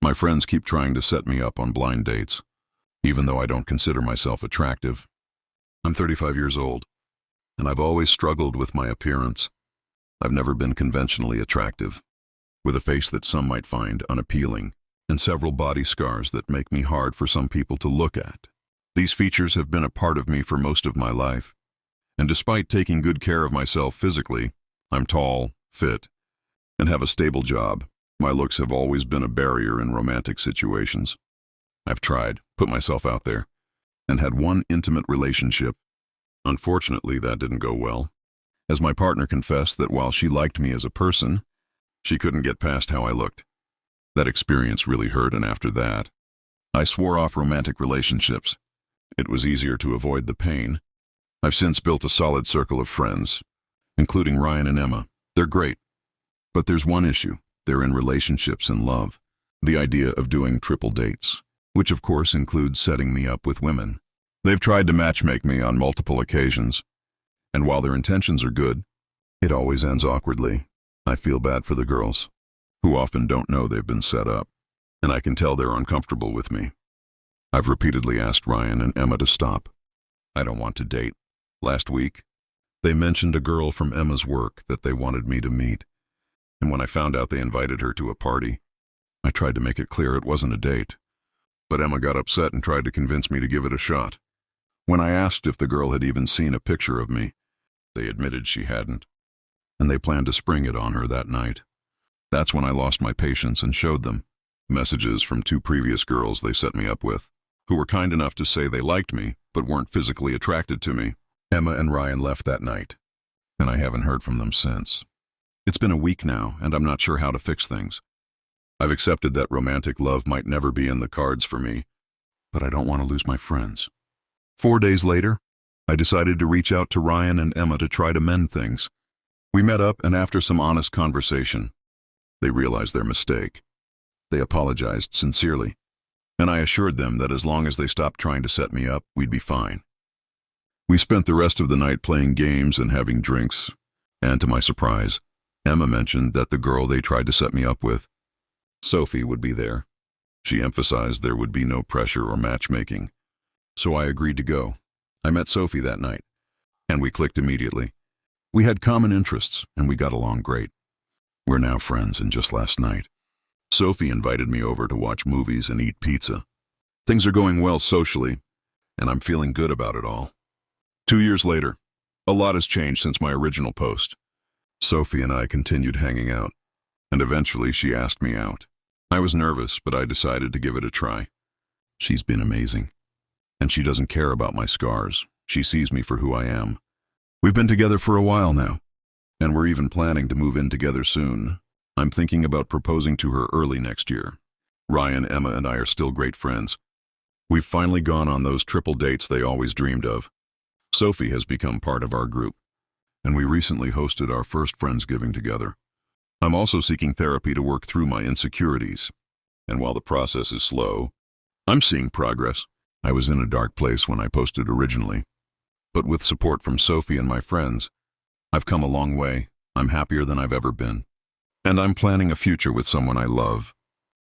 My friends keep trying to set me up on blind dates, even though I don't consider myself attractive. I'm 35 years old, and I've always struggled with my appearance. I've never been conventionally attractive, with a face that some might find unappealing, and several body scars that make me hard for some people to look at. These features have been a part of me for most of my life, and despite taking good care of myself physically, I'm tall, fit, and have a stable job. My looks have always been a barrier in romantic situations. I've tried, put myself out there, and had one intimate relationship. Unfortunately, that didn't go well, as my partner confessed that while she liked me as a person, she couldn't get past how I looked. That experience really hurt, and after that, I swore off romantic relationships. It was easier to avoid the pain. I've since built a solid circle of friends, including Ryan and Emma. They're great. But there's one issue. They're in relationships and love. The idea of doing triple dates, which of course includes setting me up with women. They've tried to matchmake me on multiple occasions, and while their intentions are good, it always ends awkwardly. I feel bad for the girls, who often don't know they've been set up, and I can tell they're uncomfortable with me. I've repeatedly asked Ryan and Emma to stop. I don't want to date. Last week, they mentioned a girl from Emma's work that they wanted me to meet, and when I found out they invited her to a party, I tried to make it clear it wasn't a date, but Emma got upset and tried to convince me to give it a shot. When I asked if the girl had even seen a picture of me, they admitted she hadn't, and they planned to spring it on her that night. That's when I lost my patience and showed them messages from 2 previous girls they set me up with, who were kind enough to say they liked me but weren't physically attracted to me. Emma and Ryan left that night, and I haven't heard from them since. It's been a week now, and I'm not sure how to fix things. I've accepted that romantic love might never be in the cards for me, but I don't want to lose my friends. 4 days later, I decided to reach out to Ryan and Emma to try to mend things. We met up, and after some honest conversation, they realized their mistake. They apologized sincerely, and I assured them that as long as they stopped trying to set me up, we'd be fine. We spent the rest of the night playing games and having drinks, and to my surprise, Emma mentioned that the girl they tried to set me up with, Sophie, would be there. She emphasized there would be no pressure or matchmaking, so I agreed to go. I met Sophie that night, and we clicked immediately. We had common interests, and we got along great. We're now friends, and just last night, Sophie invited me over to watch movies and eat pizza. Things are going well socially, and I'm feeling good about it all. 2 years later, a lot has changed since my original post. Sophie and I continued hanging out, and eventually she asked me out. I was nervous, but I decided to give it a try. She's been amazing, and she doesn't care about my scars. She sees me for who I am. We've been together for a while now, and we're even planning to move in together soon. I'm thinking about proposing to her early next year. Ryan, Emma, and I are still great friends. We've finally gone on those triple dates they always dreamed of. Sophie has become part of our group, and we recently hosted our first Friendsgiving together. I'm also seeking therapy to work through my insecurities, and while the process is slow, I'm seeing progress. I was in a dark place when I posted originally, but with support from Sophie and my friends, I've come a long way. I'm happier than I've ever been, and I'm planning a future with someone I love.